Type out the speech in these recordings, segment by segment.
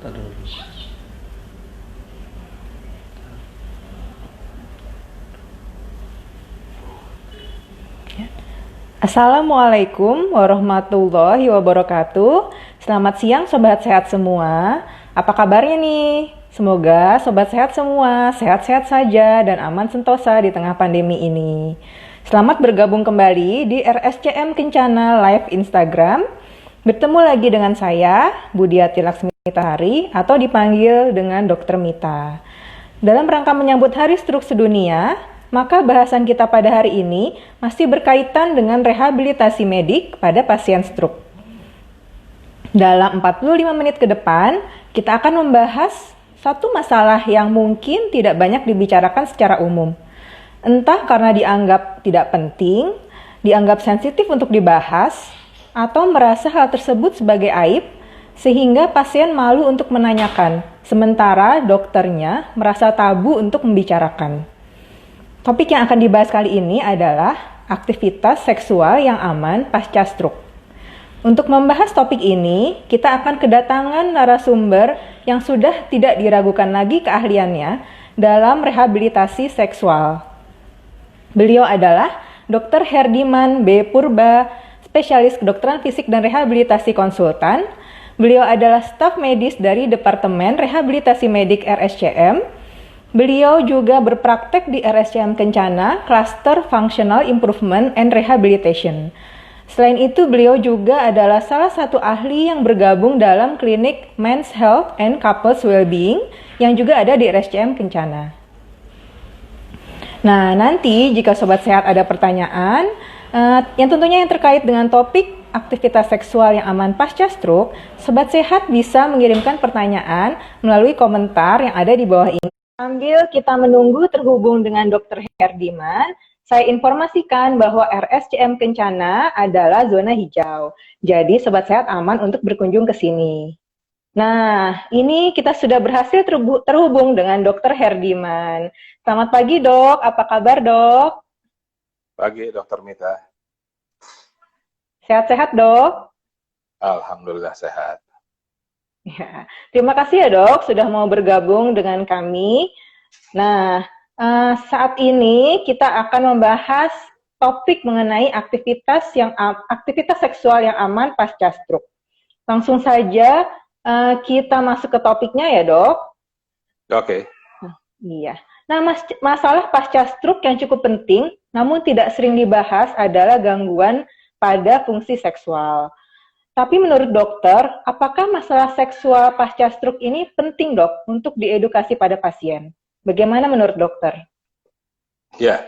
Terus. Assalamualaikum warahmatullahi wabarakatuh. Selamat siang sobat sehat semua. Apa kabarnya nih? Semoga sobat sehat semua sehat-sehat saja dan aman sentosa di tengah pandemi ini. Selamat bergabung kembali di RSCM Kencana Live Instagram. Bertemu lagi dengan saya, Budiati Laksmitahari atau dipanggil dengan Dr. Mita. Dalam rangka menyambut Hari Stroke Sedunia, maka bahasan kita pada hari ini masih berkaitan dengan rehabilitasi medik pada pasien stroke. Dalam 45 menit ke depan, kita akan membahas satu masalah yang mungkin tidak banyak dibicarakan secara umum. Entah karena dianggap tidak penting, dianggap sensitif untuk dibahas, atau merasa hal tersebut sebagai aib, sehingga pasien malu untuk menanyakan, sementara dokternya merasa tabu untuk membicarakan. Topik yang akan dibahas kali ini adalah aktivitas seksual yang aman pasca stroke. Untuk membahas topik ini, kita akan kedatangan narasumber yang sudah tidak diragukan lagi keahliannya dalam rehabilitasi seksual. Beliau adalah Dr. Herdiman B. Purba, spesialis kedokteran fisik dan rehabilitasi konsultan. Beliau adalah staf medis dari Departemen Rehabilitasi Medik RSCM. Beliau juga berpraktek di RSCM Kencana, Cluster Functional Improvement and Rehabilitation. Selain itu, beliau juga adalah salah satu ahli yang bergabung dalam klinik Men's Health and Couples Wellbeing yang juga ada di RSCM Kencana. Nah, nanti jika sobat sehat ada pertanyaan, yang tentunya yang terkait dengan topik aktivitas seksual yang aman pasca stroke, sobat sehat bisa mengirimkan pertanyaan melalui komentar yang ada di bawah ini. Sambil kita menunggu terhubung dengan Dr. Herdiman, saya informasikan bahwa RSCM Kencana adalah zona hijau. Jadi sobat sehat aman untuk berkunjung ke sini. Nah, ini kita sudah berhasil terhubung dengan Dr. Herdiman. Selamat pagi, Dok. Apa kabar, Dok? Pagi, Dr. Mita. Sehat-sehat, Dok? Alhamdulillah sehat. Ya, terima kasih ya Dok sudah mau bergabung dengan kami. Nah, saat ini kita akan membahas topik mengenai aktivitas seksual yang aman pasca stroke. Langsung saja kita masuk ke topiknya ya Dok. Oke. Iya. Nah, masalah pasca stroke yang cukup penting, namun tidak sering dibahas adalah gangguan pada fungsi seksual. Tapi menurut dokter, apakah masalah seksual pasca stroke ini penting dok untuk diedukasi pada pasien? Bagaimana menurut dokter? Ya,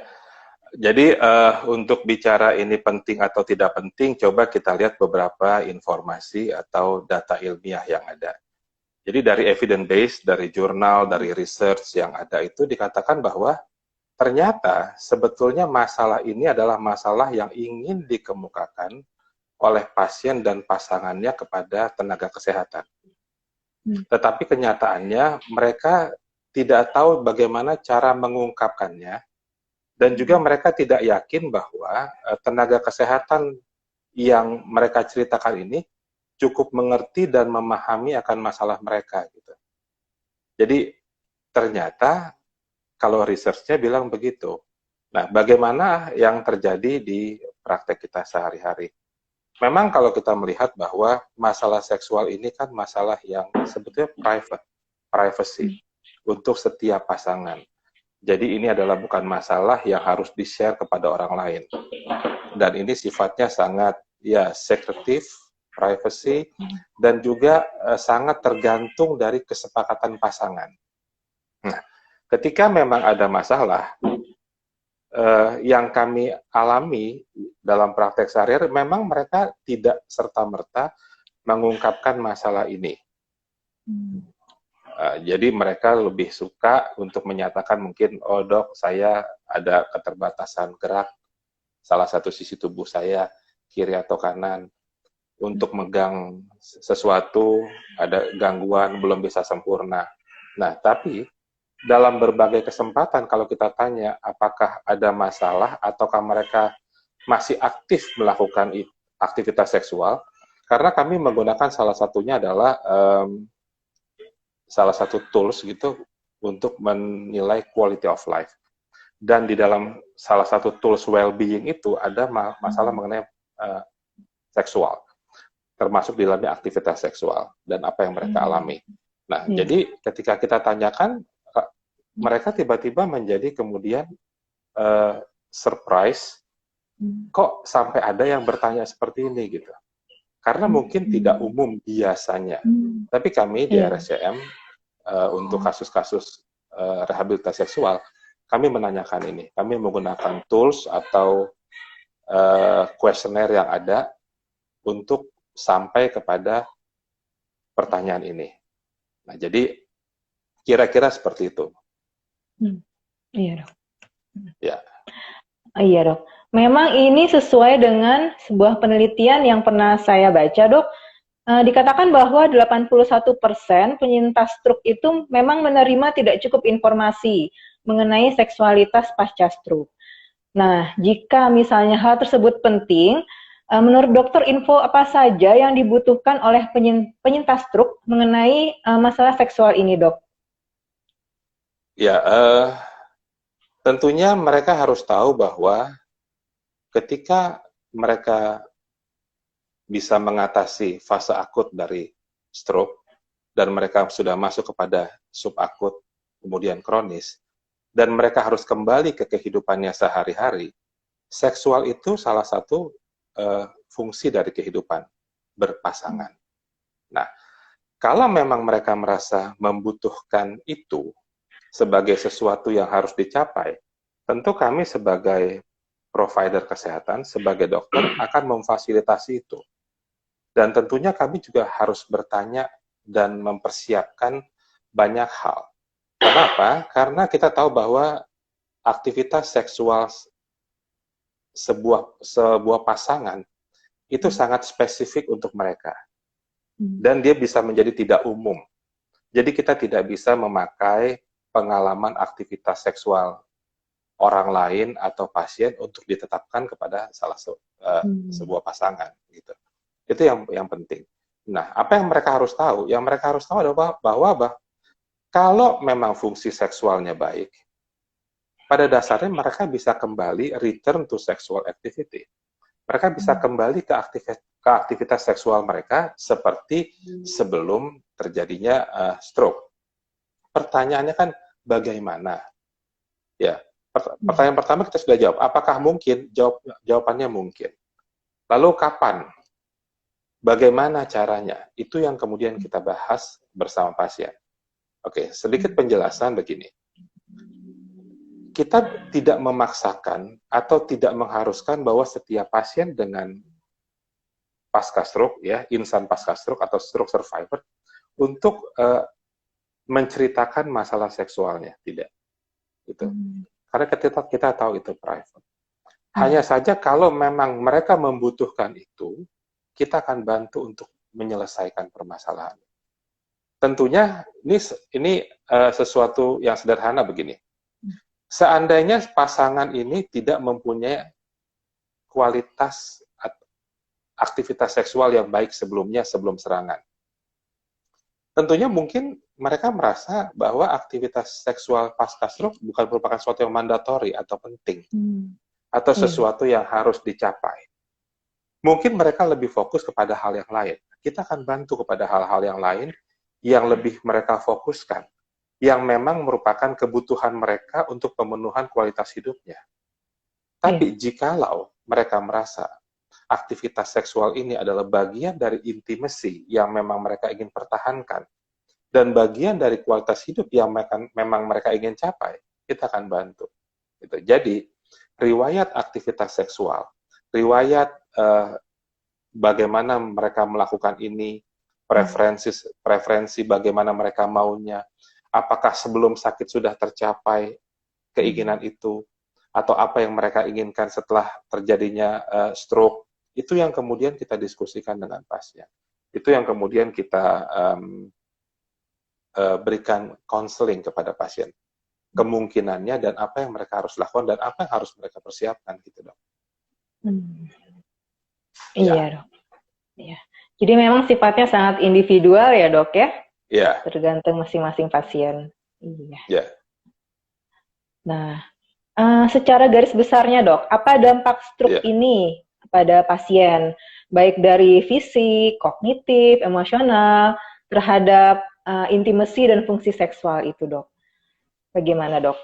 jadi untuk bicara ini penting atau tidak penting, coba kita lihat beberapa informasi atau data ilmiah yang ada. Jadi dari evidence base, dari jurnal, dari research yang ada itu dikatakan bahwa ternyata sebetulnya masalah ini adalah masalah yang ingin dikemukakan oleh pasien dan pasangannya kepada tenaga kesehatan. Tetapi kenyataannya mereka tidak tahu bagaimana cara mengungkapkannya dan juga mereka tidak yakin bahwa tenaga kesehatan yang mereka ceritakan ini cukup mengerti dan memahami akan masalah mereka gitu. Jadi ternyata kalau research-nya bilang begitu. Nah, bagaimana yang terjadi di praktek kita sehari-hari? Memang kalau kita melihat bahwa masalah seksual ini kan masalah yang sebetulnya privacy untuk setiap pasangan. Jadi ini adalah bukan masalah yang harus di-share kepada orang lain. Dan ini sifatnya sangat sekretif, privacy, dan juga sangat tergantung dari kesepakatan pasangan. Nah, ketika memang ada masalah, yang kami alami dalam praktek sehari-hari, memang mereka tidak serta-merta mengungkapkan masalah ini. Jadi mereka lebih suka untuk menyatakan mungkin, oh dok, saya ada keterbatasan gerak, salah satu sisi tubuh saya, kiri atau kanan, untuk megang sesuatu, ada gangguan, belum bisa sempurna. Nah, tapi dalam berbagai kesempatan kalau kita tanya apakah ada masalah ataukah mereka masih aktif melakukan aktivitas seksual, karena kami menggunakan salah satunya adalah salah satu tools gitu untuk menilai quality of life. Dan di dalam salah satu tools well-being itu ada masalah mengenai seksual, termasuk di dalamnya aktivitas seksual dan apa yang mereka alami. Nah, jadi ketika kita tanyakan, mereka tiba-tiba menjadi kemudian surprise, kok sampai ada yang bertanya seperti ini gitu. Karena mungkin tidak umum biasanya. Tapi kami di RSCM untuk kasus-kasus rehabilitasi seksual, kami menanyakan ini. Kami menggunakan tools atau kuesioner yang ada untuk sampai kepada pertanyaan ini. Nah, jadi kira-kira seperti itu. Iya, Dok. Ya. Iya, Dok. Memang ini sesuai dengan sebuah penelitian yang pernah saya baca, Dok. Dikatakan bahwa 81% penyintas stroke itu memang menerima tidak cukup informasi mengenai seksualitas pasca stroke. Nah, jika misalnya hal tersebut penting, menurut dokter info apa saja yang dibutuhkan oleh penyintas stroke mengenai masalah seksual ini, Dok? Ya, tentunya mereka harus tahu bahwa ketika mereka bisa mengatasi fase akut dari stroke dan mereka sudah masuk kepada subakut, kemudian kronis, dan mereka harus kembali ke kehidupannya sehari-hari, seksual itu salah satu fungsi dari kehidupan berpasangan. Nah, kalau memang mereka merasa membutuhkan itu sebagai sesuatu yang harus dicapai, tentu kami sebagai provider kesehatan, sebagai dokter akan memfasilitasi itu. Dan tentunya kami juga harus bertanya dan mempersiapkan banyak hal. Kenapa? Karena kita tahu bahwa aktivitas seksual sebuah pasangan itu sangat spesifik untuk mereka. Dan dia bisa menjadi tidak umum. Jadi kita tidak bisa memakai pengalaman aktivitas seksual orang lain atau pasien untuk ditetapkan kepada sebuah pasangan gitu. Itu yang penting. Nah, apa yang mereka harus tahu? Yang mereka harus tahu adalah bahwa kalau memang fungsi seksualnya baik, pada dasarnya mereka bisa kembali return to sexual activity. Mereka bisa kembali ke aktivitas seksual mereka seperti sebelum terjadinya stroke. Pertanyaannya kan bagaimana? Ya, pertanyaan pertama kita sudah jawab. Apakah mungkin? Jawabannya mungkin. Lalu kapan? Bagaimana caranya? Itu yang kemudian kita bahas bersama pasien. Oke, sedikit penjelasan begini. Kita tidak memaksakan atau tidak mengharuskan bahwa setiap pasien dengan pasca stroke, ya, insan pasca stroke atau stroke survivor, untuk menceritakan masalah seksualnya, tidak. Gitu. Karena kita tahu itu private. Hanya saja kalau memang mereka membutuhkan itu, kita akan bantu untuk menyelesaikan permasalahan. Tentunya ini sesuatu yang sederhana begini. Seandainya pasangan ini tidak mempunyai kualitas aktivitas seksual yang baik sebelumnya, sebelum serangan, tentunya mungkin mereka merasa bahwa aktivitas seksual pasca stroke bukan merupakan sesuatu yang mandatori atau penting, atau sesuatu yang harus dicapai. Mungkin mereka lebih fokus kepada hal yang lain. Kita akan bantu kepada hal-hal yang lain yang lebih mereka fokuskan, yang memang merupakan kebutuhan mereka untuk pemenuhan kualitas hidupnya. Tapi jikalau mereka merasa aktivitas seksual ini adalah bagian dari intimacy yang memang mereka ingin pertahankan, dan bagian dari kualitas hidup yang memang mereka ingin capai, kita akan bantu. Gitu. Jadi, riwayat aktivitas seksual, riwayat bagaimana mereka melakukan ini, preferensi bagaimana mereka maunya, apakah sebelum sakit sudah tercapai keinginan itu, atau apa yang mereka inginkan setelah terjadinya stroke, itu yang kemudian kita diskusikan dengan pasien. Itu yang kemudian kita berikan konseling kepada pasien. Kemungkinannya dan apa yang mereka harus lakukan dan apa yang harus mereka persiapkan gitu, Dok. Iya, Dok. Ya. Jadi memang sifatnya sangat individual ya, Dok ya? Ya, tergantung masing-masing pasien. Iya. ya, Nah, secara garis besarnya dok, apa dampak stroke ya. ini pada pasien, baik dari fisik, kognitif, emosional, terhadap intimasi dan fungsi seksual itu dok? Bagaimana dok?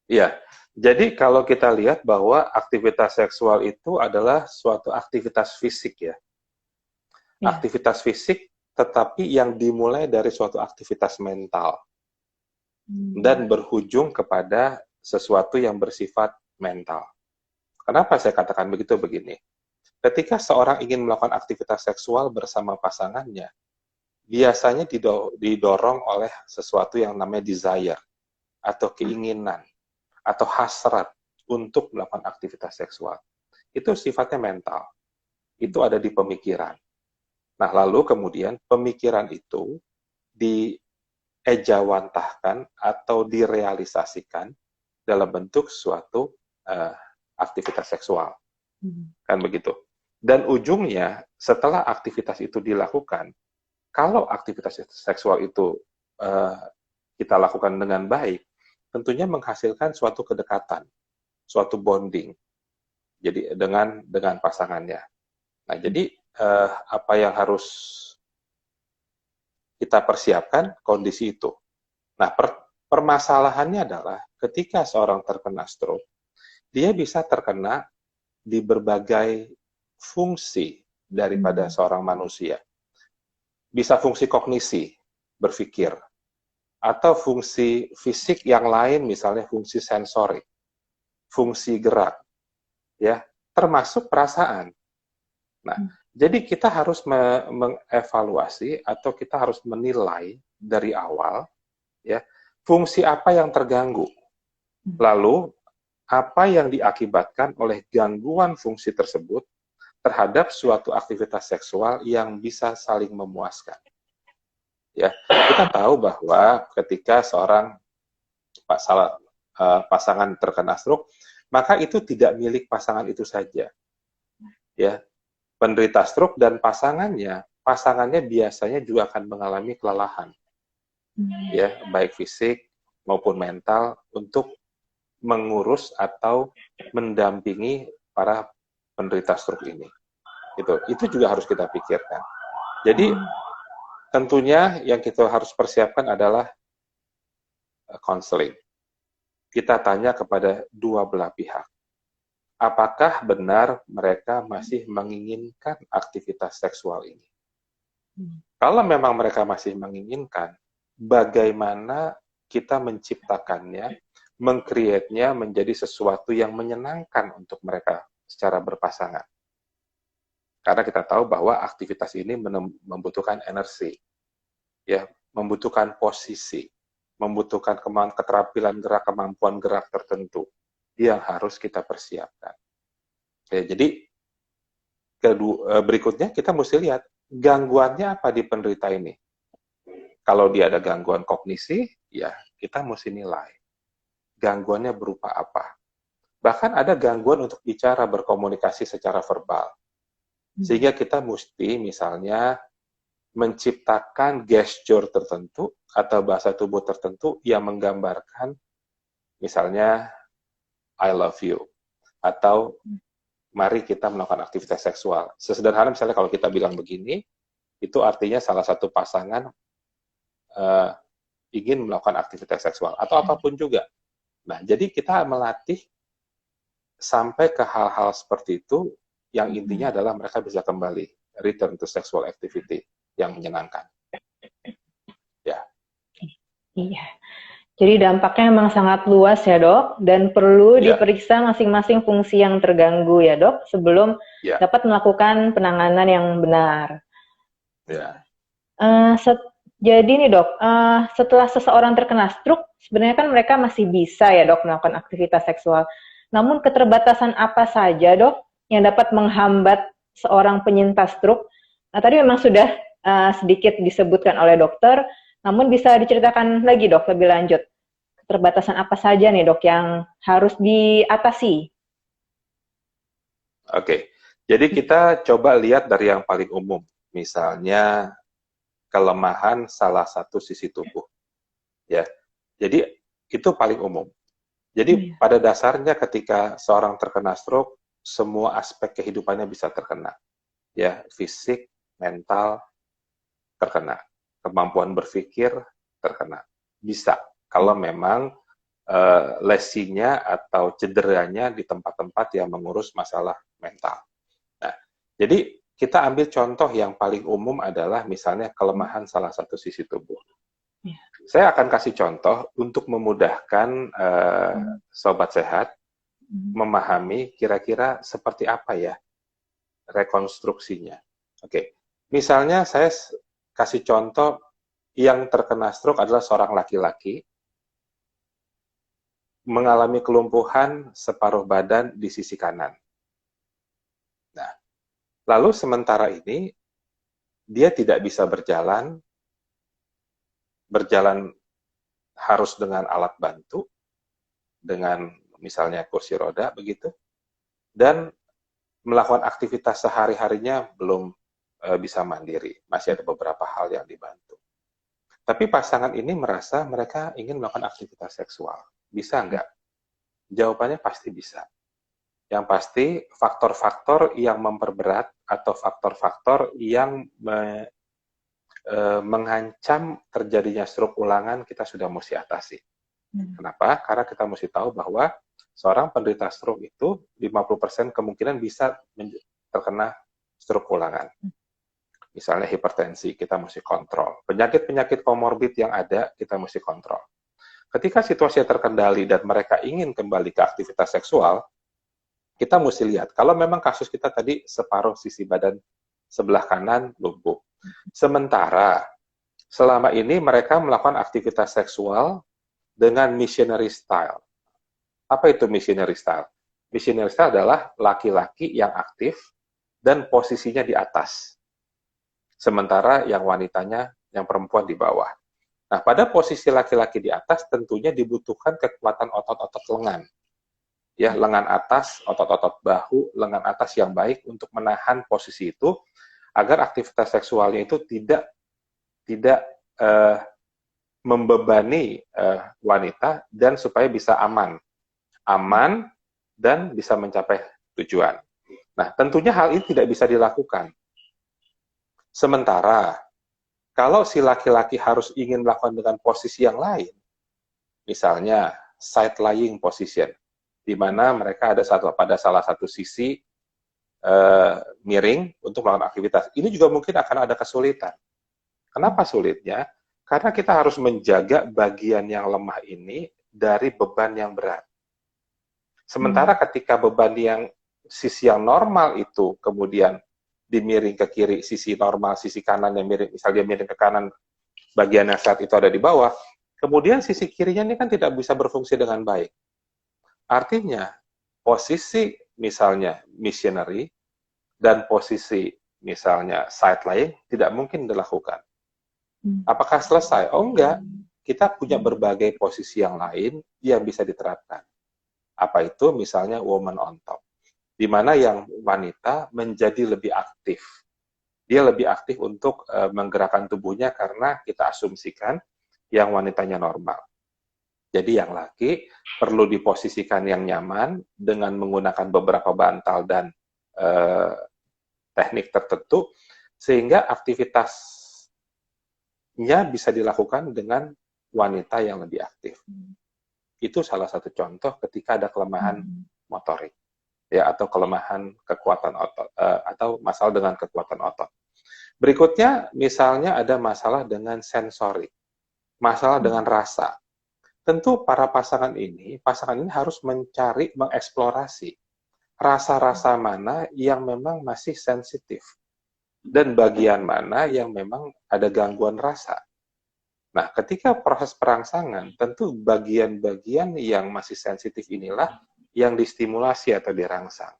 Iya, jadi kalau kita lihat bahwa aktivitas seksual itu adalah suatu aktivitas fisik ya, Ya. aktivitas fisik tetapi yang dimulai dari suatu aktivitas mental dan Hmm. berujung kepada sesuatu yang bersifat mental. Kenapa saya katakan begitu begini? Ketika seorang ingin melakukan aktivitas seksual bersama pasangannya, biasanya didorong oleh sesuatu yang namanya desire atau keinginan atau hasrat untuk melakukan aktivitas seksual. Itu sifatnya mental. Itu ada di pemikiran. Nah, lalu kemudian pemikiran itu diejawantahkan atau direalisasikan dalam bentuk suatu uh, aktivitas seksual. Kan begitu. Dan ujungnya, setelah aktivitas itu dilakukan, kalau aktivitas seksual itu uh, kita lakukan dengan baik, tentunya menghasilkan suatu kedekatan, suatu bonding, jadi dengan pasangannya. Nah, jadi apa yang harus kita persiapkan kondisi itu. Nah, permasalahannya adalah ketika seorang terkena stroke, dia bisa terkena di berbagai fungsi daripada seorang manusia. Bisa fungsi kognisi, berpikir, atau fungsi fisik yang lain, misalnya fungsi sensorik, fungsi gerak, ya, termasuk perasaan. Nah, jadi kita harus mengevaluasi atau kita harus menilai dari awal, ya, fungsi apa yang terganggu. Lalu, apa yang diakibatkan oleh gangguan fungsi tersebut terhadap suatu aktivitas seksual yang bisa saling memuaskan. Ya, kita tahu bahwa ketika seorang pasangan terkena stroke, maka itu tidak milik pasangan itu saja. Ya, penderita stroke dan pasangannya biasanya juga akan mengalami kelelahan, ya, baik fisik maupun mental untuk mengurus atau mendampingi para penderita stroke ini. Itu juga harus kita pikirkan. Jadi tentunya yang kita harus persiapkan adalah counseling. Kita tanya kepada dua belah pihak. Apakah benar mereka masih menginginkan aktivitas seksual ini? Kalau memang mereka masih menginginkan, bagaimana kita menciptakannya, meng-create-nya menjadi sesuatu yang menyenangkan untuk mereka secara berpasangan. Karena kita tahu bahwa aktivitas ini membutuhkan energi, ya, membutuhkan posisi, membutuhkan keterampilan gerak, kemampuan gerak tertentu yang harus kita persiapkan. Ya, jadi berikutnya kita mesti lihat gangguannya apa di penderita ini. Kalau dia ada gangguan kognisi, ya kita mesti nilai gangguannya berupa apa. Bahkan ada gangguan untuk bicara, berkomunikasi secara verbal. Sehingga kita mesti misalnya menciptakan gesture tertentu atau bahasa tubuh tertentu yang menggambarkan misalnya I love you atau mari kita melakukan aktivitas seksual. Sesederhana misalnya kalau kita bilang begini, itu artinya salah satu pasangan ingin melakukan aktivitas seksual atau apapun juga. Nah, jadi kita melatih sampai ke hal-hal seperti itu yang intinya adalah mereka bisa kembali return to sexual activity yang menyenangkan. Ya. Iya. Jadi dampaknya memang sangat luas ya dok, dan perlu Ya. diperiksa masing-masing fungsi yang terganggu ya dok, sebelum Ya. dapat melakukan penanganan yang benar. Ya. Jadi nih dok, setelah seseorang terkena stroke, sebenarnya kan mereka masih bisa ya dok melakukan aktivitas seksual. Namun keterbatasan apa saja dok yang dapat menghambat seorang penyintas stroke? Nah tadi memang sudah sedikit disebutkan oleh dokter, namun bisa diceritakan lagi dok lebih lanjut. Keterbatasan apa saja nih dok yang harus diatasi? Oke, jadi kita coba lihat dari yang paling umum. Misalnya kelemahan salah satu sisi tubuh. Ya, jadi itu paling umum. Jadi pada dasarnya ketika seorang terkena stroke, semua aspek kehidupannya bisa terkena. Ya, fisik, mental terkena, kemampuan berpikir terkena. Bisa kalau memang lesinya atau cederanya di tempat-tempat yang mengurus masalah mental. Nah, jadi kita ambil contoh yang paling umum adalah misalnya kelemahan salah satu sisi tubuh. Saya akan kasih contoh untuk memudahkan sobat sehat memahami kira-kira seperti apa ya rekonstruksinya. Oke, misalnya saya kasih contoh yang terkena stroke adalah seorang laki-laki mengalami kelumpuhan separuh badan di sisi kanan. Nah, lalu sementara ini dia tidak bisa berjalan harus dengan alat bantu, dengan misalnya kursi roda begitu, dan melakukan aktivitas sehari-harinya belum bisa mandiri, masih ada beberapa hal yang dibantu. Tapi pasangan ini merasa mereka ingin melakukan aktivitas seksual. Bisa nggak? Jawabannya pasti bisa. Yang pasti faktor-faktor yang memperberat atau faktor-faktor yang mengancam terjadinya stroke ulangan kita sudah mesti atasi. Kenapa? Karena kita mesti tahu bahwa seorang penderita stroke itu 50% kemungkinan bisa terkena stroke ulangan. Misalnya hipertensi, kita mesti kontrol. Penyakit-penyakit komorbid yang ada, kita mesti kontrol. Ketika situasi terkendali dan mereka ingin kembali ke aktivitas seksual, kita mesti lihat, kalau memang kasus kita tadi separuh sisi badan sebelah kanan lumpuh. Sementara, selama ini mereka melakukan aktivitas seksual dengan missionary style. Apa itu missionary style? Missionary style adalah laki-laki yang aktif dan posisinya di atas. Sementara yang wanitanya, yang perempuan di bawah. Nah, pada posisi laki-laki di atas tentunya dibutuhkan kekuatan otot-otot lengan. Ya, lengan atas, otot-otot bahu, lengan atas yang baik untuk menahan posisi itu agar aktivitas seksualnya itu tidak membebani wanita dan supaya bisa aman dan bisa mencapai tujuan. Nah, tentunya hal ini tidak bisa dilakukan. Sementara kalau si laki-laki harus ingin melakukan dengan posisi yang lain, misalnya side lying position, di mana mereka ada pada salah satu sisi miring untuk melakukan aktivitas. Ini juga mungkin akan ada kesulitan. Kenapa sulitnya? Karena kita harus menjaga bagian yang lemah ini dari beban yang berat. Sementara ketika beban yang sisi yang normal itu kemudian dimiring ke kiri, sisi normal, sisi kanan yang miring, misalnya dia miring ke kanan, bagian yang sehat itu ada di bawah, kemudian sisi kirinya ini kan tidak bisa berfungsi dengan baik. Artinya, posisi misalnya missionary dan posisi misalnya side lying tidak mungkin dilakukan. Apakah selesai? Oh enggak, kita punya berbagai posisi yang lain yang bisa diterapkan. Apa itu? Misalnya woman on top, di mana yang wanita menjadi lebih aktif. Dia lebih aktif untuk menggerakkan tubuhnya karena kita asumsikan yang wanitanya normal. Jadi yang laki perlu diposisikan yang nyaman dengan menggunakan beberapa bantal dan teknik tertentu sehingga aktivitasnya bisa dilakukan dengan wanita yang lebih aktif. Itu salah satu contoh ketika ada kelemahan motorik. Ya, atau kelemahan kekuatan otot atau masalah dengan kekuatan otot. Berikutnya misalnya ada masalah dengan sensorik, masalah dengan rasa. Tentu para pasangan ini harus mencari, mengeksplorasi rasa-rasa mana yang memang masih sensitif dan bagian mana yang memang ada gangguan rasa. Nah, ketika proses perangsangan, tentu bagian-bagian yang masih sensitif inilah yang distimulasi atau dirangsang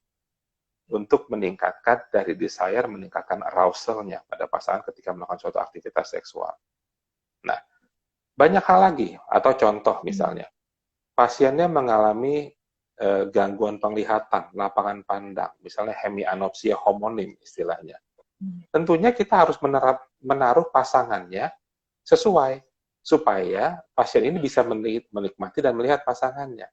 untuk meningkatkan dari desire, meningkatkan arousal-nya pada pasangan ketika melakukan suatu aktivitas seksual. Nah, banyak hal lagi, atau contoh misalnya, pasiennya mengalami gangguan penglihatan, lapangan pandang, misalnya hemianopsia homonim istilahnya. tentunya kita harus menaruh pasangannya sesuai supaya pasien ini bisa menikmati dan melihat pasangannya.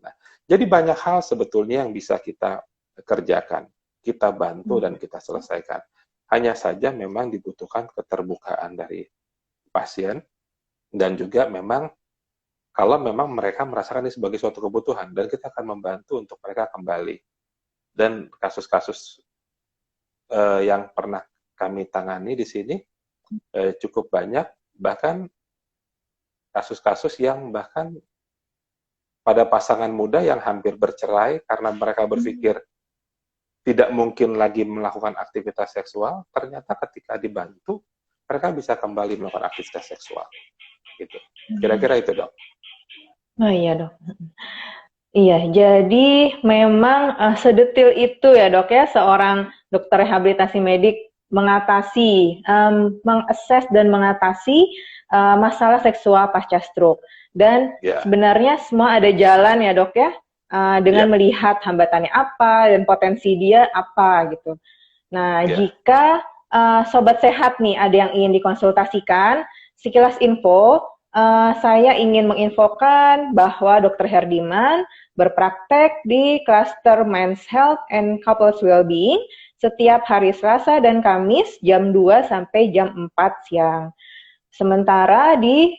Nah, jadi banyak hal sebetulnya yang bisa kita kerjakan, kita bantu dan kita selesaikan. Hanya saja memang dibutuhkan keterbukaan dari pasien dan juga memang kalau memang mereka merasakan ini sebagai suatu kebutuhan dan kita akan membantu untuk mereka kembali. Dan kasus-kasus yang pernah kami tangani di sini cukup banyak, bahkan kasus-kasus yang bahkan pada pasangan muda yang hampir bercerai karena mereka berpikir tidak mungkin lagi melakukan aktivitas seksual, ternyata ketika dibantu, mereka bisa kembali melakukan aktivitas seksual. Gitu. Kira-kira itu, Dok. Oh iya, Dok. Iya, jadi memang sedetil itu ya, Dok ya, seorang dokter rehabilitasi medik mengatasi, mengakses dan mengatasi masalah seksual pasca stroke. Dan sebenarnya semua ada jalan ya, Dok ya, dengan melihat hambatannya apa dan potensi dia apa gitu. Nah, jika sobat sehat nih ada yang ingin dikonsultasikan, sekilas info, saya ingin menginfokan bahwa Dr. Herdiman berpraktek di Cluster Men's Health and Couples Wellbeing setiap hari Selasa dan Kamis jam 2 sampai jam 4 siang. Sementara di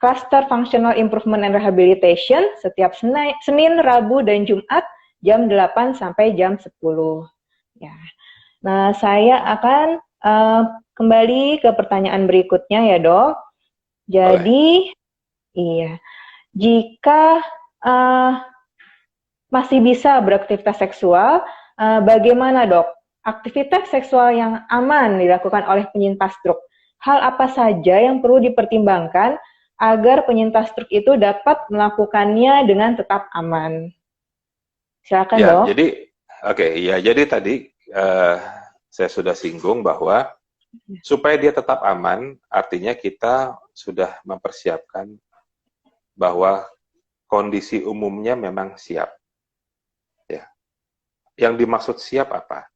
Cluster Functional Improvement and Rehabilitation setiap Senin, Rabu, dan Jumat jam 8 sampai jam 10. Ya. Nah, saya akan kembali ke pertanyaan berikutnya ya, Dok. Jadi, iya, jika masih bisa beraktivitas seksual, bagaimana, Dok? Aktivitas seksual yang aman dilakukan oleh penyintas stroke. Hal apa saja yang perlu dipertimbangkan agar penyintas stroke itu dapat melakukannya dengan tetap aman? Silakan, Dok. Jadi tadi saya sudah singgung bahwa supaya dia tetap aman, artinya kita sudah mempersiapkan bahwa kondisi umumnya memang siap. Ya. Yang dimaksud siap apa?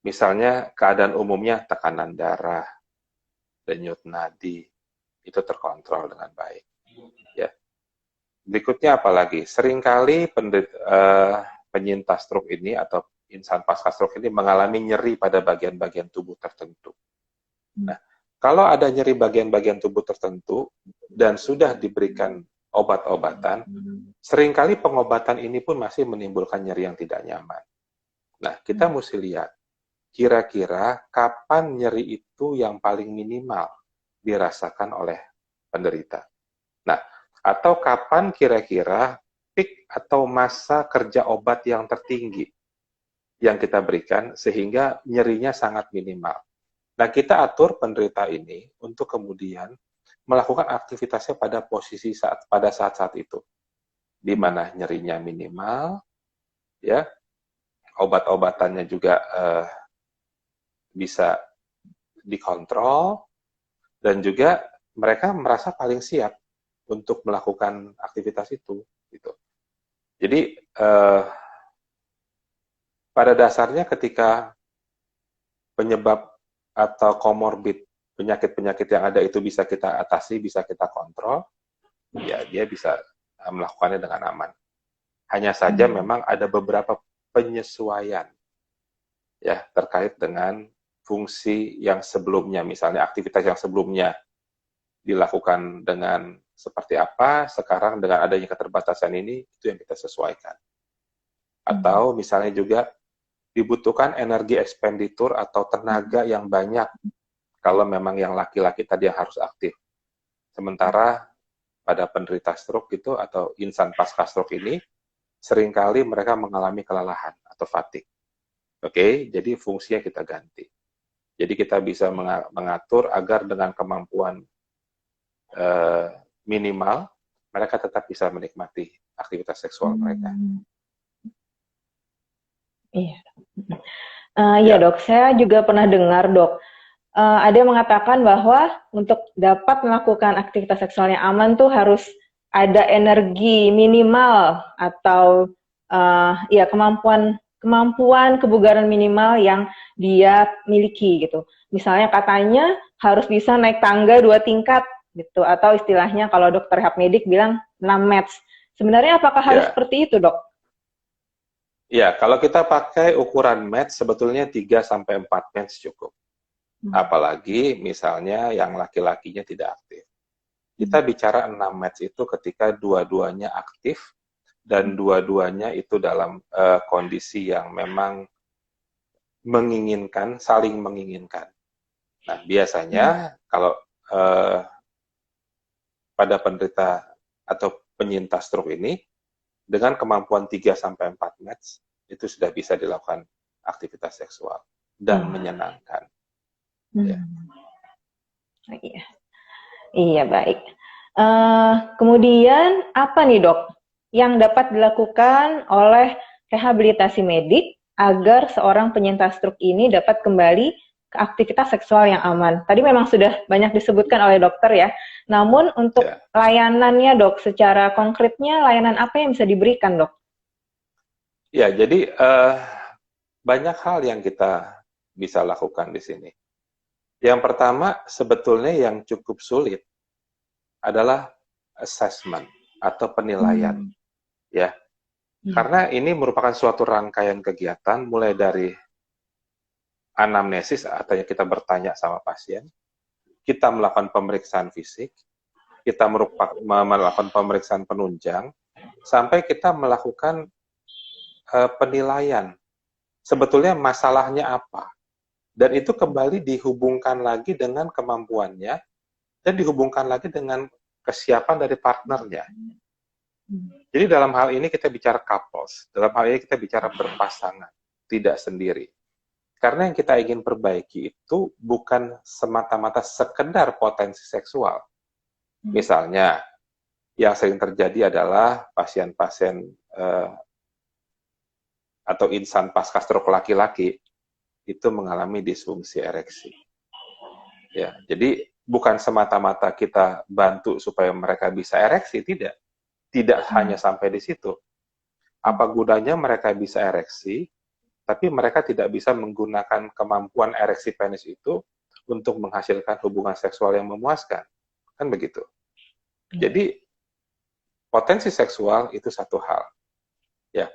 Misalnya keadaan umumnya tekanan darah, denyut nadi, itu terkontrol dengan baik. Ya. Berikutnya apalagi? Seringkali penyintas stroke ini atau insan pasca stroke ini mengalami nyeri pada bagian-bagian tubuh tertentu. Nah, kalau ada nyeri bagian-bagian tubuh tertentu dan sudah diberikan obat-obatan, seringkali pengobatan ini pun masih menimbulkan nyeri yang tidak nyaman. Nah, kita mesti lihat kira-kira kapan nyeri itu yang paling minimal dirasakan oleh penderita. Nah, atau kapan kira-kira peak atau masa kerja obat yang tertinggi yang kita berikan sehingga nyerinya sangat minimal. Nah, kita atur penderita ini untuk kemudian melakukan aktivitasnya pada saat-saat itu, di mana nyerinya minimal, ya, obat-obatannya juga bisa dikontrol, dan juga mereka merasa paling siap untuk melakukan aktivitas itu. Gitu. Jadi pada dasarnya ketika penyebab atau komorbid penyakit-penyakit yang ada itu bisa kita atasi, bisa kita kontrol, ya dia bisa melakukannya dengan aman. Hanya saja memang ada beberapa penyesuaian ya terkait dengan fungsi yang sebelumnya, misalnya aktivitas yang sebelumnya dilakukan dengan seperti apa, sekarang dengan adanya keterbatasan ini, itu yang kita sesuaikan. Atau misalnya juga dibutuhkan energi ekspenditur atau tenaga yang banyak kalau memang yang laki-laki tadi yang harus aktif. Sementara pada penderita stroke itu atau insan pasca stroke ini, seringkali mereka mengalami kelelahan atau fatigue. Oke, jadi fungsinya kita ganti. Jadi kita bisa mengatur agar dengan kemampuan minimal, mereka tetap bisa menikmati aktivitas seksual mereka. Iya. Iya, Dok. Saya juga pernah dengar, Dok. Ada yang mengatakan bahwa untuk dapat melakukan aktivitas seksual yang aman tuh harus ada energi minimal atau ya kemampuan kemampuan kebugaran minimal yang dia miliki gitu. Misalnya katanya harus bisa naik tangga 2 tingkat gitu, atau istilahnya kalau dokter health medik bilang 6 mets. Sebenarnya apakah harus Ya, seperti itu, Dok? ya, kalau kita pakai ukuran match sebetulnya 3 sampai 4 match cukup. Apalagi misalnya yang laki-lakinya tidak aktif. Kita bicara 6 match itu ketika dua-duanya aktif dan dua-duanya itu dalam kondisi yang memang menginginkan, saling menginginkan. Nah, biasanya kalau pada penderita atau penyintas stroke ini, dengan kemampuan 3 sampai 4 match, itu sudah bisa dilakukan aktivitas seksual dan menyenangkan. Ya. Iya, iya baik. Kemudian apa nih dok yang dapat dilakukan oleh rehabilitasi medik agar seorang penyintas stroke ini dapat kembali ke aktivitas seksual yang aman? Tadi memang sudah banyak disebutkan oleh dokter ya. Namun untuk layanannya dok, secara konkretnya layanan apa yang bisa diberikan dok? Ya, jadi banyak hal yang kita bisa lakukan di sini. Yang pertama, sebetulnya yang cukup sulit adalah assessment atau penilaian, ya. Karena ini merupakan suatu rangkaian kegiatan, mulai dari anamnesis atau kita bertanya sama pasien, kita melakukan pemeriksaan fisik, kita melakukan pemeriksaan penunjang, sampai kita melakukan penilaian. Sebetulnya masalahnya apa? Dan itu kembali dihubungkan lagi dengan kemampuannya dan dihubungkan lagi dengan kesiapan dari partnernya. Jadi dalam hal ini kita bicara couples, dalam hal ini kita bicara berpasangan, tidak sendiri. Karena yang kita ingin perbaiki itu bukan semata-mata sekedar potensi seksual. Misalnya, yang sering terjadi adalah pasien-pasien atau insan pasca stroke laki-laki itu mengalami disfungsi ereksi. Ya, jadi bukan semata-mata kita bantu supaya mereka bisa ereksi, tidak. Tidak hanya sampai di situ. Apa gunanya mereka bisa ereksi, tapi mereka tidak bisa menggunakan kemampuan ereksi penis itu untuk menghasilkan hubungan seksual yang memuaskan. Kan begitu. Jadi, potensi seksual itu satu hal. Ya.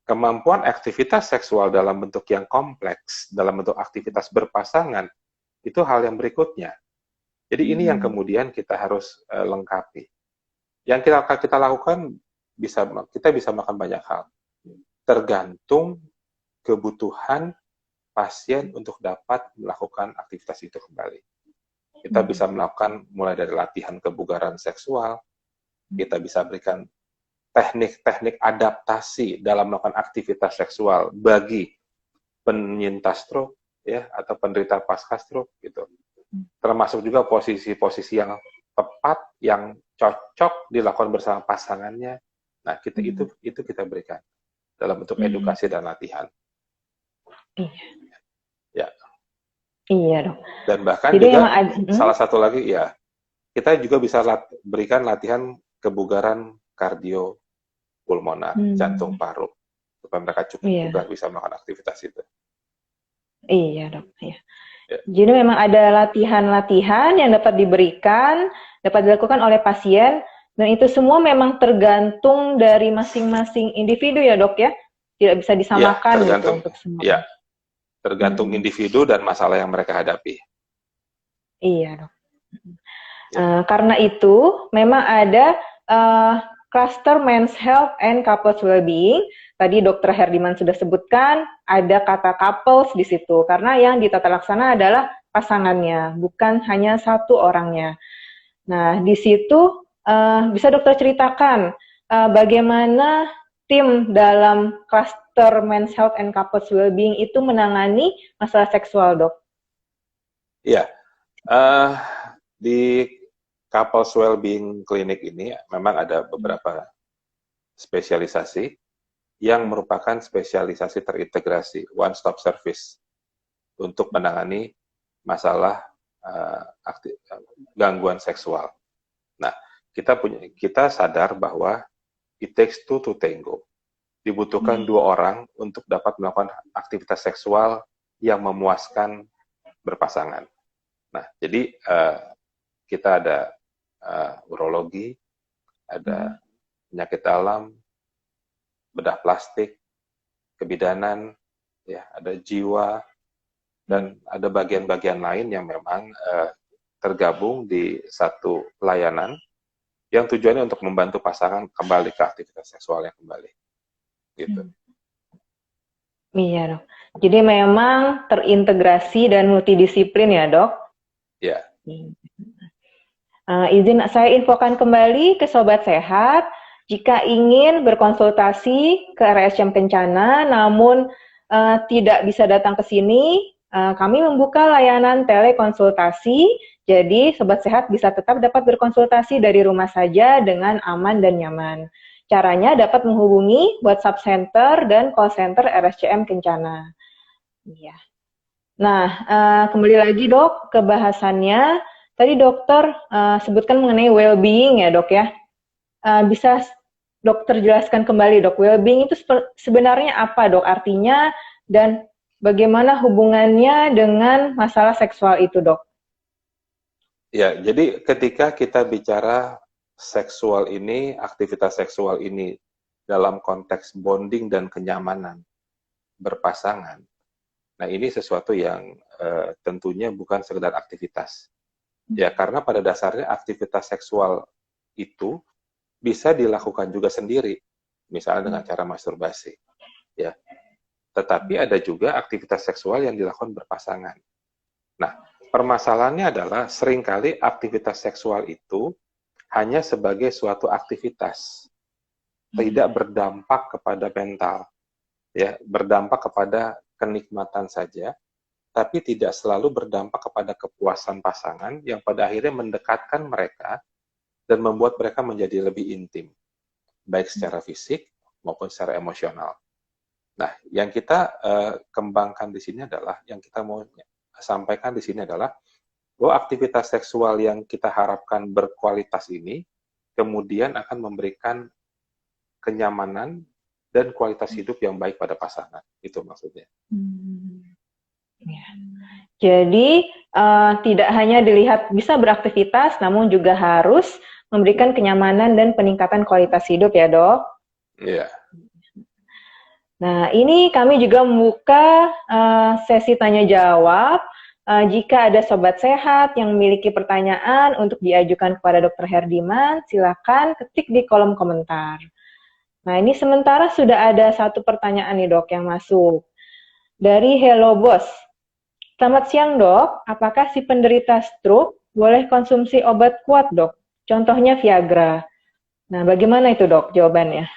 Kemampuan aktivitas seksual dalam bentuk yang kompleks, dalam bentuk aktivitas berpasangan, itu hal yang berikutnya. Jadi ini yang kemudian kita harus lengkapi. Yang kita lakukan, kita bisa melakukan banyak hal. Tergantung kebutuhan pasien untuk dapat melakukan aktivitas itu kembali. Kita bisa melakukan mulai dari latihan kebugaran seksual, kita bisa berikan teknik-teknik adaptasi dalam melakukan aktivitas seksual bagi penyintas stroke ya atau penderita pasca stroke gitu. Termasuk juga posisi-posisi yang tepat yang cocok dilakukan bersama pasangannya. Nah, itu kita berikan dalam bentuk edukasi dan latihan. Iya. Ya. Iya dong. Dan bahkan jadi juga salah satu lagi ya, kita juga bisa berikan latihan kebugaran kardiopulmoner, jantung paru, supaya mereka cukup bugar bisa melakukan aktivitas itu. Iya dok. Iya. Jadi memang ada latihan-latihan yang dapat diberikan, dapat dilakukan oleh pasien, dan itu semua memang tergantung dari masing-masing individu ya dok ya, tidak bisa disamakan ya, gitu untuk semua. Ya, tergantung individu dan masalah yang mereka hadapi. Iya dok. Karena itu memang ada cluster Men's Health and Couples Wellbeing. Tadi Dr. Herdiman sudah sebutkan ada kata couples di situ karena yang ditata laksana adalah pasangannya, bukan hanya satu orangnya. Nah, di situ bisa dokter ceritakan bagaimana tim dalam cluster Men's Health and Couples Wellbeing itu menangani masalah seksual, dok? Iya, di Couples Wellbeing Clinic ini memang ada beberapa spesialisasi yang merupakan spesialisasi terintegrasi, one-stop service untuk menangani masalah gangguan seksual. Nah, kita sadar bahwa it takes two to tango. dibutuhkan 2 orang untuk dapat melakukan aktivitas seksual yang memuaskan berpasangan. Nah, jadi kita ada urologi, ada penyakit dalam, bedah plastik, kebidanan, ya, ada jiwa, dan ada bagian-bagian lain yang memang tergabung di satu pelayanan yang tujuannya untuk membantu pasangan kembali ke aktivitas seksualnya kembali. Gitu. Iya, Dok. Jadi memang terintegrasi dan multidisiplin ya, Dok? Ya. Izin saya infokan kembali ke Sobat Sehat, jika ingin berkonsultasi ke RSCM Kencana, namun tidak bisa datang ke sini, kami membuka layanan telekonsultasi, jadi Sobat Sehat bisa tetap dapat berkonsultasi dari rumah saja dengan aman dan nyaman. Caranya dapat menghubungi WhatsApp Center dan Call Center RSCM Kencana. Iya. Nah, kembali lagi Dok ke bahasannya. Tadi dokter sebutkan mengenai well-being ya Dok ya. Bisa dokter jelaskan kembali Dok, well-being itu sebenarnya apa Dok artinya dan bagaimana hubungannya dengan masalah seksual itu Dok? Ya, jadi ketika kita bicara seksual ini, aktivitas seksual ini dalam konteks bonding dan kenyamanan berpasangan, nah ini sesuatu yang tentunya bukan sekedar aktivitas. Ya, karena pada dasarnya aktivitas seksual itu bisa dilakukan juga sendiri, misalnya dengan cara masturbasi. Ya, tetapi ada juga aktivitas seksual yang dilakukan berpasangan. Nah, permasalahannya adalah seringkali aktivitas seksual itu hanya sebagai suatu aktivitas, tidak berdampak kepada mental, ya, berdampak kepada kenikmatan saja, tapi tidak selalu berdampak kepada kepuasan pasangan yang pada akhirnya mendekatkan mereka dan membuat mereka menjadi lebih intim, baik secara fisik maupun secara emosional. Nah, yang kita kembangkan di sini adalah, yang kita mau sampaikan di sini adalah bahwa aktivitas seksual yang kita harapkan berkualitas ini kemudian akan memberikan kenyamanan dan kualitas hidup yang baik pada pasangan. Itu maksudnya. Ya. Jadi tidak hanya dilihat bisa beraktivitas, namun juga harus memberikan kenyamanan dan peningkatan kualitas hidup ya Dok? Iya. Nah ini kami juga membuka sesi tanya jawab. Jika ada Sobat Sehat yang memiliki pertanyaan untuk diajukan kepada Dr. Herdiman, silakan ketik di kolom komentar. Nah ini sementara sudah ada satu pertanyaan nih Dok yang masuk. Dari Hello Boss. Selamat siang Dok, apakah si penderita stroke boleh konsumsi obat kuat Dok? Contohnya Viagra. Nah bagaimana itu Dok jawabannya?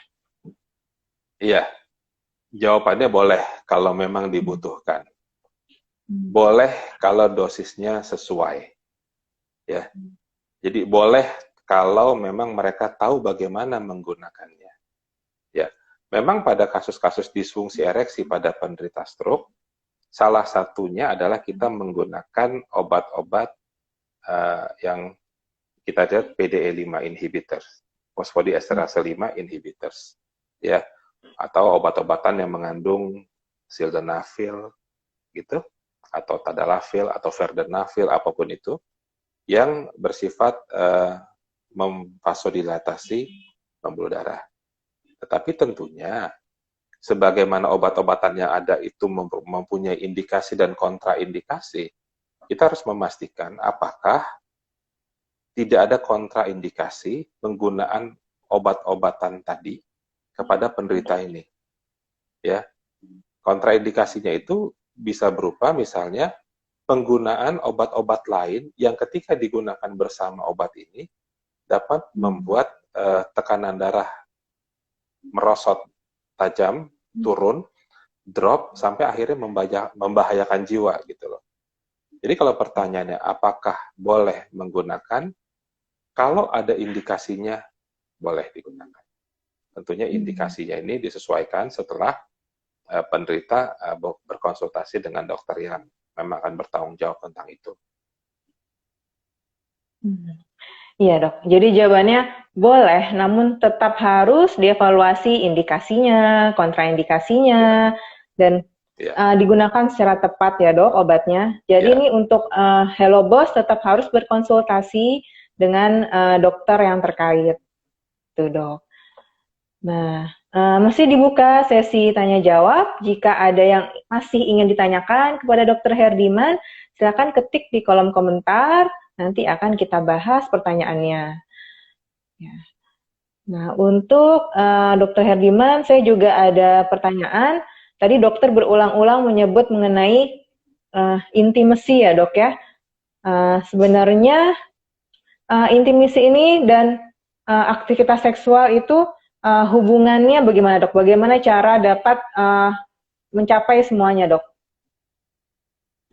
Iya, jawabannya boleh kalau memang dibutuhkan. Boleh kalau dosisnya sesuai. Ya. Jadi boleh kalau memang mereka tahu bagaimana menggunakannya. Ya. Memang pada kasus-kasus disfungsi ereksi pada penderita stroke, salah satunya adalah kita menggunakan obat-obat yang kita lihat PDE5 inhibitors, phosphodiesterase 5 inhibitors, ya, atau obat-obatan yang mengandung sildenafil, gitu, atau tadalafil atau vardenafil, apapun itu, yang bersifat memvasodilatasi pembuluh darah. Tetapi tentunya sebagaimana obat-obatan yang ada itu mempunyai indikasi dan kontraindikasi, kita harus memastikan apakah tidak ada kontraindikasi penggunaan obat-obatan tadi kepada penderita ini. Ya, kontraindikasinya itu bisa berupa misalnya penggunaan obat-obat lain yang ketika digunakan bersama obat ini dapat membuat tekanan darah merosot tajam, turun, drop, sampai akhirnya membahayakan jiwa gitu loh. Jadi kalau pertanyaannya apakah boleh menggunakan, kalau ada indikasinya boleh digunakan. Tentunya indikasinya ini disesuaikan setelah penderita berkonsultasi dengan dokter yang memang akan bertanggung jawab tentang itu. Iya Dok, jadi jawabannya Boleh, namun tetap harus dievaluasi indikasinya, kontraindikasinya, dan Ya, digunakan secara tepat ya dok obatnya. Jadi ya, ini untuk Hello Boss tetap harus berkonsultasi dengan dokter yang terkait, tuh dok. Nah, masih dibuka sesi tanya jawab. Jika ada yang masih ingin ditanyakan kepada Dokter Herdiman, silakan ketik di kolom komentar. Nanti akan kita bahas pertanyaannya. Ya. Nah, untuk Dokter Herdiman, saya juga ada pertanyaan. Tadi dokter berulang-ulang menyebut mengenai intimasi ya dok ya. Sebenarnya intimasi ini dan aktivitas seksual itu hubungannya bagaimana dok? Bagaimana cara dapat mencapai semuanya dok?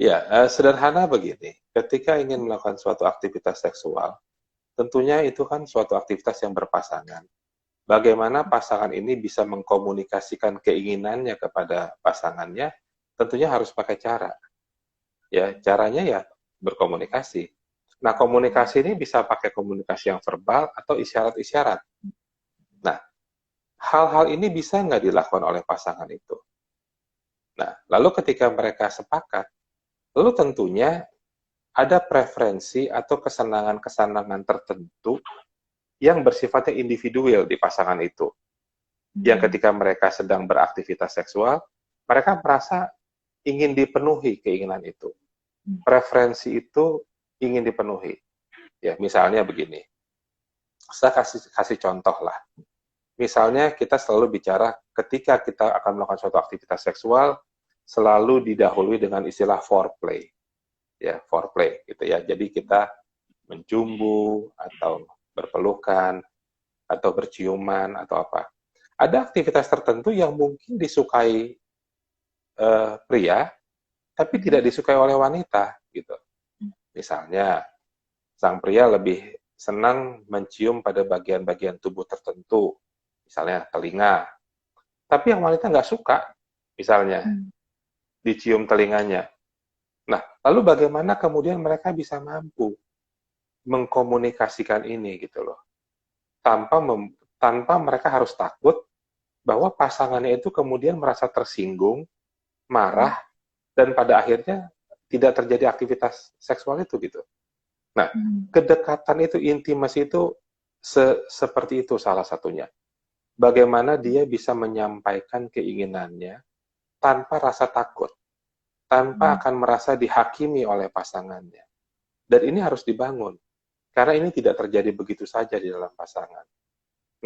ya. Sederhana begini, ketika ingin melakukan suatu aktivitas seksual, tentunya itu kan suatu aktivitas yang berpasangan. Bagaimana pasangan ini bisa mengkomunikasikan keinginannya kepada pasangannya, tentunya harus pakai cara. Ya, caranya ya berkomunikasi. Nah, komunikasi ini bisa pakai komunikasi yang verbal atau isyarat-isyarat. Nah, hal-hal ini bisa nggak dilakukan oleh pasangan itu? Nah, lalu ketika mereka sepakat, lalu tentunya ada preferensi atau kesenangan-kesenangan tertentu yang bersifatnya individual di pasangan itu. Yang ketika mereka sedang beraktivitas seksual, mereka merasa ingin dipenuhi keinginan itu. Preferensi itu ingin dipenuhi. Ya, misalnya begini. Saya kasih contoh lah. Misalnya kita selalu bicara ketika kita akan melakukan suatu aktivitas seksual, selalu didahului dengan istilah foreplay. Ya, foreplay gitu ya. Jadi kita mencumbu atau berpelukan atau berciuman atau apa. Ada aktivitas tertentu yang mungkin disukai pria, tapi tidak disukai oleh wanita gitu. Misalnya, sang pria lebih senang mencium pada bagian-bagian tubuh tertentu, misalnya telinga. Tapi yang wanita nggak suka, misalnya dicium telinganya. Nah, lalu bagaimana kemudian mereka bisa mampu mengkomunikasikan ini gitu loh, tanpa mereka harus takut bahwa pasangannya itu kemudian merasa tersinggung, marah, dan pada akhirnya tidak terjadi aktivitas seksual itu gitu. Nah, kedekatan itu, intimasi itu seperti itu salah satunya. Bagaimana dia bisa menyampaikan keinginannya tanpa rasa takut, tanpa akan merasa dihakimi oleh pasangannya. Dan ini harus dibangun, karena ini tidak terjadi begitu saja di dalam pasangan.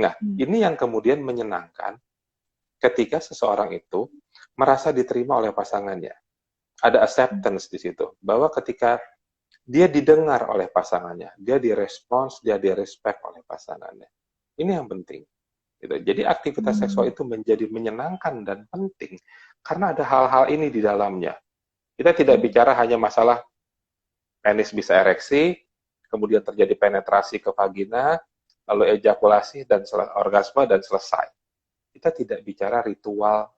Nah, ini yang kemudian menyenangkan ketika seseorang itu merasa diterima oleh pasangannya. Ada acceptance di situ, bahwa ketika dia didengar oleh pasangannya, dia direspons, dia direspect oleh pasangannya. Ini yang penting. Gitu. Jadi aktivitas seksual itu menjadi menyenangkan dan penting karena ada hal-hal ini di dalamnya. Kita tidak bicara hanya masalah penis bisa ereksi, kemudian terjadi penetrasi ke vagina, lalu ejakulasi dan orgasme dan selesai. Kita tidak bicara ritual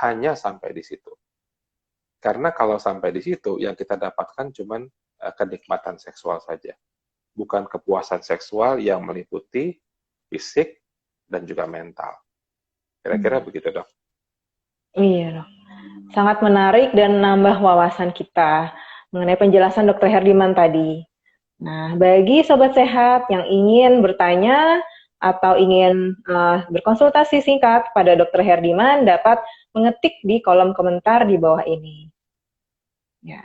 hanya sampai di situ. Karena kalau sampai di situ, yang kita dapatkan cuman kenikmatan seksual saja. Bukan kepuasan seksual yang meliputi fisik dan juga mental. Kira-kira begitu, Dok. Iya dok. Sangat menarik dan nambah wawasan kita mengenai penjelasan Dr. Herdiman tadi. Nah, bagi sobat sehat yang ingin bertanya atau ingin berkonsultasi singkat pada Dr. Herdiman dapat mengetik di kolom komentar di bawah ini. Ya.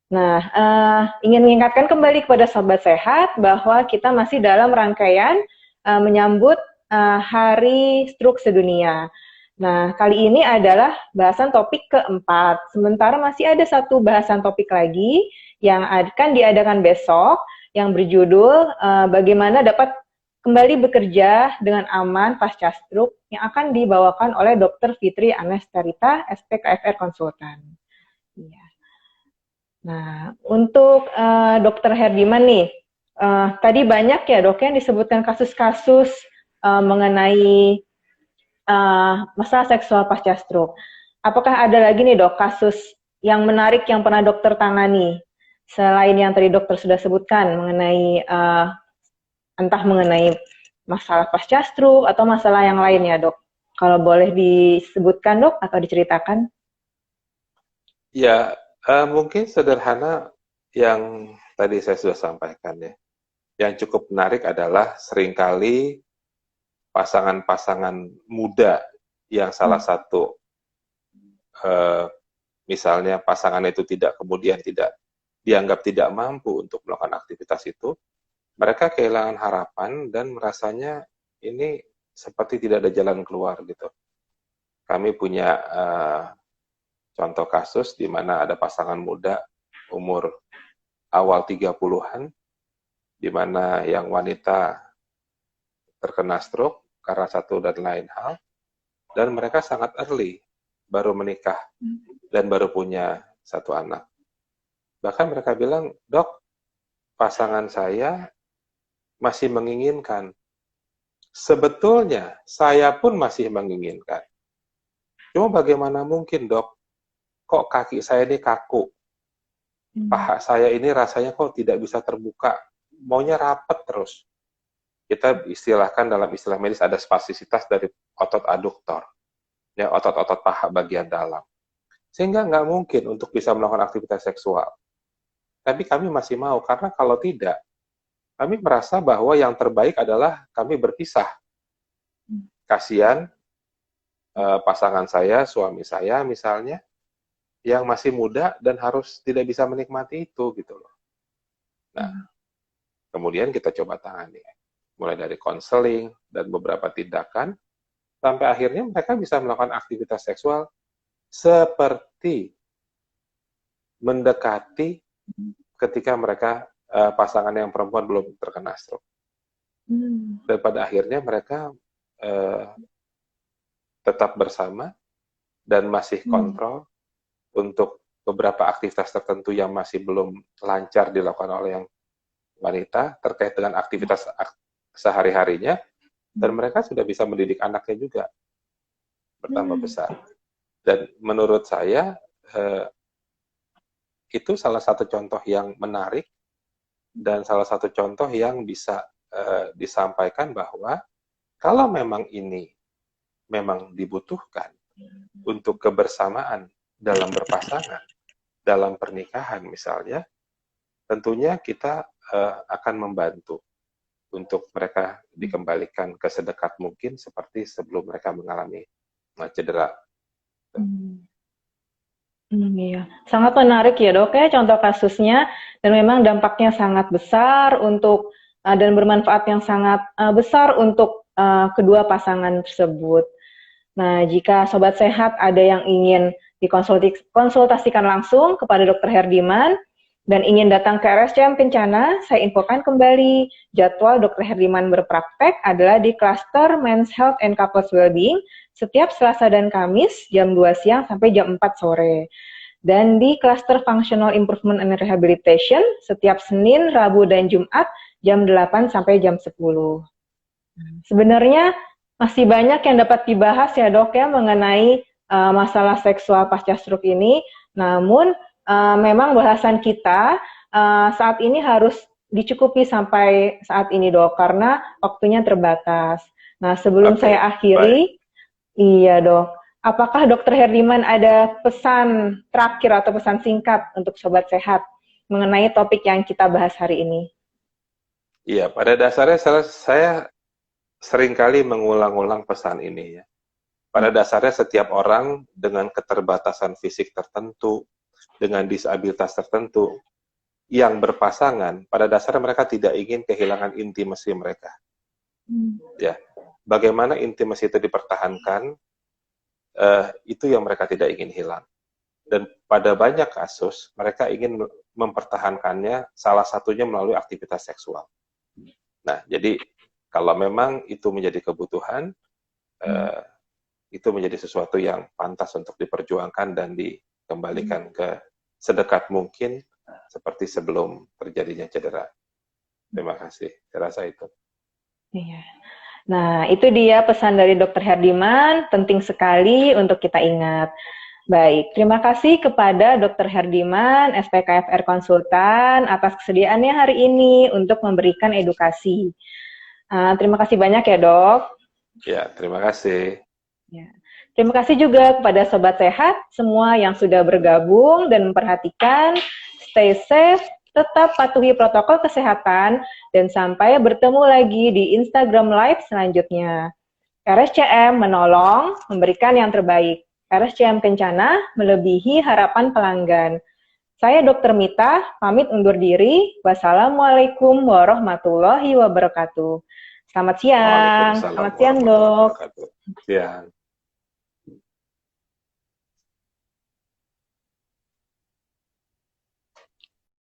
Nah, ingin mengingatkan kembali kepada sobat sehat bahwa kita masih dalam rangkaian menyambut Hari Stroke Sedunia. Nah, kali ini adalah bahasan topik keempat. Sementara masih ada satu bahasan topik lagi yang akan diadakan besok yang berjudul bagaimana dapat kembali bekerja dengan aman pasca stroke yang akan dibawakan oleh Dr. Fitri Anestarita, SPKFR Konsultan. Iya. Nah, untuk Dr. Herdiman nih, tadi banyak ya dok yang disebutkan kasus-kasus mengenai masalah seksual pasca stroke. Apakah ada lagi nih dok kasus yang menarik yang pernah dokter tangani selain yang tadi dokter sudah sebutkan mengenai entah mengenai masalah pasca stroke atau masalah yang lainnya, Dok. Kalau boleh disebutkan, Dok, atau diceritakan? Ya, mungkin sederhana yang tadi saya sudah sampaikan ya. Yang cukup menarik adalah seringkali pasangan-pasangan muda yang salah satu eh, misalnya pasangan itu kemudian tidak dianggap tidak mampu untuk melakukan aktivitas itu, mereka kehilangan harapan dan merasanya ini seperti tidak ada jalan keluar gitu. Kami punya contoh kasus di mana ada pasangan muda umur awal 30-an, di mana yang wanita terkena stroke karena satu dan lain hal, dan mereka sangat early, baru menikah, dan baru punya satu anak. Bahkan mereka bilang, dok, pasangan saya masih menginginkan. Sebetulnya, saya pun masih menginginkan. Cuma bagaimana mungkin, dok? Kok kaki saya ini kaku? Paha saya ini rasanya kok tidak bisa terbuka. Maunya rapat terus. Kita istilahkan dalam istilah medis ada spasisitas dari otot aduktor. Ya, otot-otot paha bagian dalam. Sehingga nggak mungkin untuk bisa melakukan aktivitas seksual. Tapi kami masih mau, karena kalau tidak, kami merasa bahwa yang terbaik adalah kami berpisah. Kasihan pasangan saya, suami saya misalnya, yang masih muda dan harus tidak bisa menikmati itu gitu loh. Nah, kemudian kita coba tangani. Mulai dari konseling dan beberapa tindakan, sampai akhirnya mereka bisa melakukan aktivitas seksual seperti mendekati ketika mereka pasangan yang perempuan belum terkena stroke. Dan pada akhirnya mereka tetap bersama dan masih kontrol untuk beberapa aktivitas tertentu yang masih belum lancar dilakukan oleh yang wanita terkait dengan aktivitas sehari-harinya, dan mereka sudah bisa mendidik anaknya juga bertambah besar. Dan menurut saya itu salah satu contoh yang menarik dan salah satu contoh yang bisa disampaikan bahwa kalau memang ini memang dibutuhkan untuk kebersamaan dalam berpasangan, dalam pernikahan misalnya, tentunya kita akan membantu untuk mereka dikembalikan ke sedekat mungkin seperti sebelum mereka mengalami cedera. Iya, sangat menarik ya dok ya contoh kasusnya, dan memang dampaknya sangat besar untuk dan bermanfaat yang sangat besar untuk kedua pasangan tersebut. Nah, jika sobat sehat ada yang ingin dikonsultasikan langsung kepada Dr. Herdiman dan ingin datang ke RSCM Kencana, saya infokan kembali jadwal Dr. Herdiman berpraktek adalah di Cluster Men's Health and Couples Wellbeing setiap Selasa dan Kamis jam 2 siang sampai jam 4 sore. Dan di Cluster Functional Improvement and Rehabilitation setiap Senin, Rabu, dan Jumat jam 8 sampai jam 10. Sebenarnya masih banyak yang dapat dibahas ya dok ya mengenai masalah seksual pasca stroke ini. Namun memang bahasan kita saat ini harus dicukupi sampai saat ini dok, karena waktunya terbatas. Nah sebelum saya akhiri, iya dok, apakah Dr. Herdiman ada pesan terakhir atau pesan singkat untuk sobat sehat mengenai topik yang kita bahas hari ini? Iya, pada dasarnya saya seringkali mengulang-ulang pesan ini ya. Pada dasarnya setiap orang dengan keterbatasan fisik tertentu, dengan disabilitas tertentu, yang berpasangan, pada dasarnya mereka tidak ingin kehilangan intimasi mereka. Ya, bagaimana intimasi itu dipertahankan, itu yang mereka tidak ingin hilang. Dan pada banyak kasus, mereka ingin mempertahankannya, salah satunya melalui aktivitas seksual. Nah, jadi kalau memang itu menjadi kebutuhan, itu menjadi sesuatu yang pantas untuk diperjuangkan dan dikembalikan ke sedekat mungkin seperti sebelum terjadinya cedera. Terima kasih. Saya rasa itu. Iya. Nah, itu dia pesan dari Dr. Herdiman, penting sekali untuk kita ingat. Baik, terima kasih kepada Dr. Herdiman, SPKFR Konsultan, atas kesediaannya hari ini untuk memberikan edukasi. Terima kasih banyak ya, Dok. Ya, terima kasih. Ya. Terima kasih juga kepada Sobat Sehat semua yang sudah bergabung dan memperhatikan. Stay safe, tetap patuhi protokol kesehatan, dan sampai bertemu lagi di Instagram Live selanjutnya. RSCM menolong, memberikan yang terbaik. RSCM Kencana melebihi harapan pelanggan. Saya Dr. Mita, pamit undur diri. Wassalamualaikum warahmatullahi wabarakatuh. Selamat siang. Waalaikumsalam Selamat siang, warahmatullahi Dok. wabarakatuh. Siang.